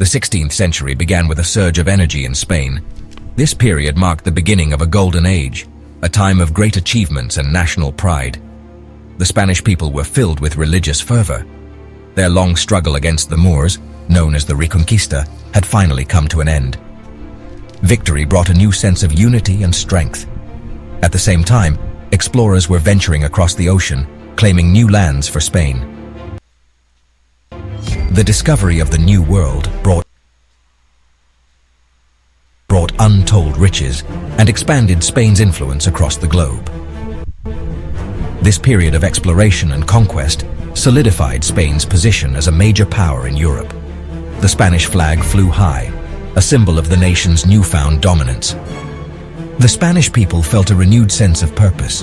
The 16th century began with a surge of energy in Spain. This period marked the beginning of a golden age, a time of great achievements and national pride. The Spanish people were filled with religious fervor. Their long struggle against the Moors, known as the Reconquista, had finally come to an end. Victory brought a new sense of unity and strength. At the same time, explorers were venturing across the ocean, claiming new lands for Spain. The discovery of the New World brought untold riches and expanded Spain's influence across the globe. This period of exploration and conquest solidified Spain's position as a major power in Europe. The Spanish flag flew high, a symbol of the nation's newfound dominance. The Spanish people felt a renewed sense of purpose.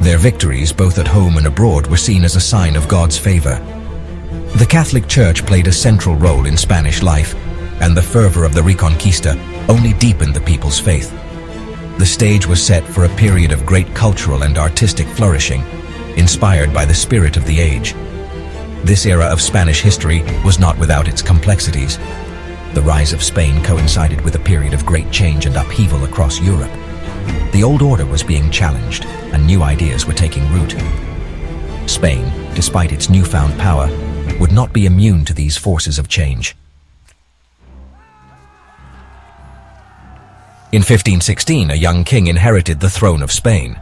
Their victories, both at home and abroad, were seen as a sign of God's favor. The Catholic Church played a central role in Spanish life, and the fervor of the Reconquista only deepened the people's faith. The stage was set for a period of great cultural and artistic flourishing, inspired by the spirit of the age. This era of Spanish history was not without its complexities. The rise of Spain coincided with a period of great change and upheaval across Europe. The old order was being challenged, and new ideas were taking root. Spain, despite its newfound power, would not be immune to these forces of change. In 1516, a young king inherited the throne of Spain.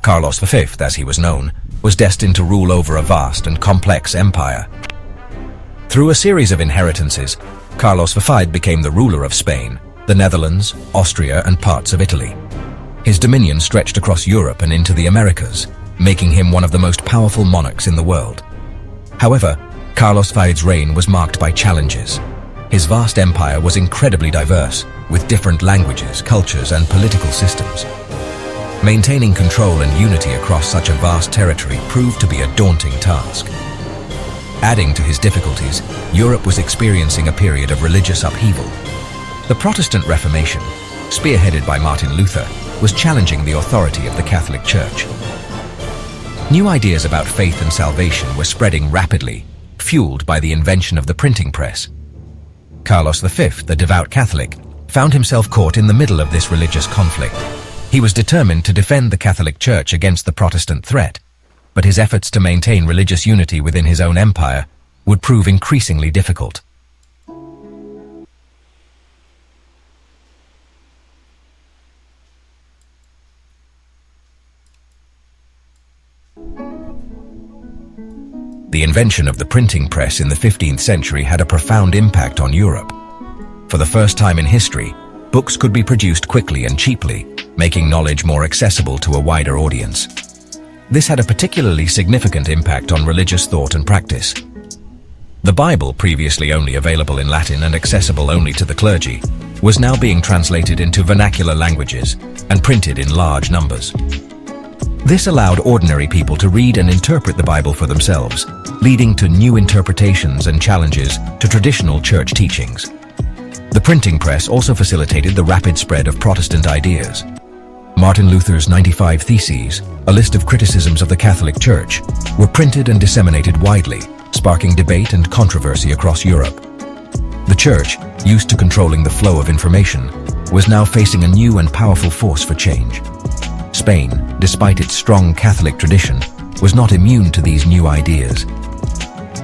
Carlos V, as he was known, was destined to rule over a vast and complex empire. Through a series of inheritances, Carlos V became the ruler of Spain, the Netherlands, Austria, and parts of Italy. His dominion stretched across Europe and into the Americas, making him one of the most powerful monarchs in the world. However, Carlos V's reign was marked by challenges. His vast empire was incredibly diverse, with different languages, cultures, and political systems. Maintaining control and unity across such a vast territory proved to be a daunting task. Adding to his difficulties, Europe was experiencing a period of religious upheaval. The Protestant Reformation, spearheaded by Martin Luther, was challenging the authority of the Catholic Church. New ideas about faith and salvation were spreading rapidly, fueled by the invention of the printing press. Carlos V, the devout Catholic, found himself caught in the middle of this religious conflict. He was determined to defend the Catholic Church against the Protestant threat, but his efforts to maintain religious unity within his own empire would prove increasingly difficult. The invention of the printing press in the 15th century had a profound impact on Europe. For the first time in history, books could be produced quickly and cheaply, making knowledge more accessible to a wider audience. This had a particularly significant impact on religious thought and practice. The Bible, previously only available in Latin and accessible only to the clergy, was now being translated into vernacular languages and printed in large numbers. This allowed ordinary people to read and interpret the Bible for themselves, leading to new interpretations and challenges to traditional church teachings. The printing press also facilitated the rapid spread of Protestant ideas. Martin Luther's 95 Theses, a list of criticisms of the Catholic Church, were printed and disseminated widely, sparking debate and controversy across Europe. The Church, used to controlling the flow of information, was now facing a new and powerful force for change. Spain, despite its strong Catholic tradition, was not immune to these new ideas.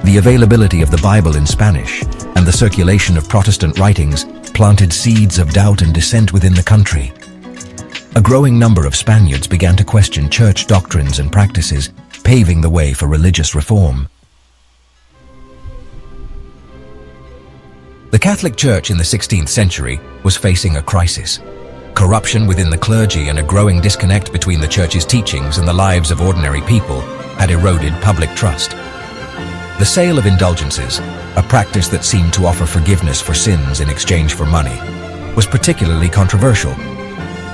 The availability of the Bible in Spanish and the circulation of Protestant writings planted seeds of doubt and dissent within the country. A growing number of Spaniards began to question church doctrines and practices, paving the way for religious reform. The Catholic Church in the 16th century was facing a crisis. Corruption within the clergy and a growing disconnect between the Church's teachings and the lives of ordinary people had eroded public trust. The sale of indulgences, a practice that seemed to offer forgiveness for sins in exchange for money, was particularly controversial.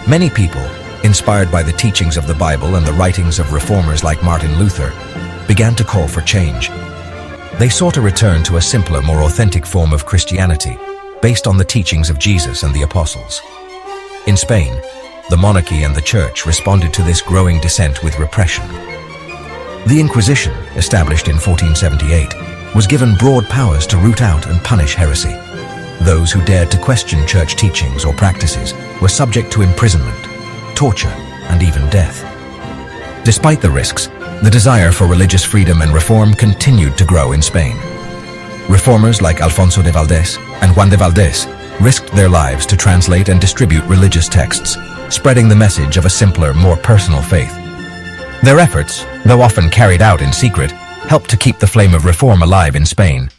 Many people, inspired by the teachings of the Bible and the writings of reformers like Martin Luther, began to call for change. They sought a return to a simpler, more authentic form of Christianity, based on the teachings of Jesus and the apostles. In Spain, the monarchy and the church responded to this growing dissent with repression. The Inquisition, established in 1478, was given broad powers to root out and punish heresy. Those who dared to question church teachings or practices were subject to imprisonment, torture, and even death. Despite the risks, the desire for religious freedom and reform continued to grow in Spain. Reformers like Alfonso de Valdés and Juan de Valdés risked their lives to translate and distribute religious texts, spreading the message of a simpler, more personal faith. Their efforts, though often carried out in secret, helped to keep the flame of reform alive in Spain,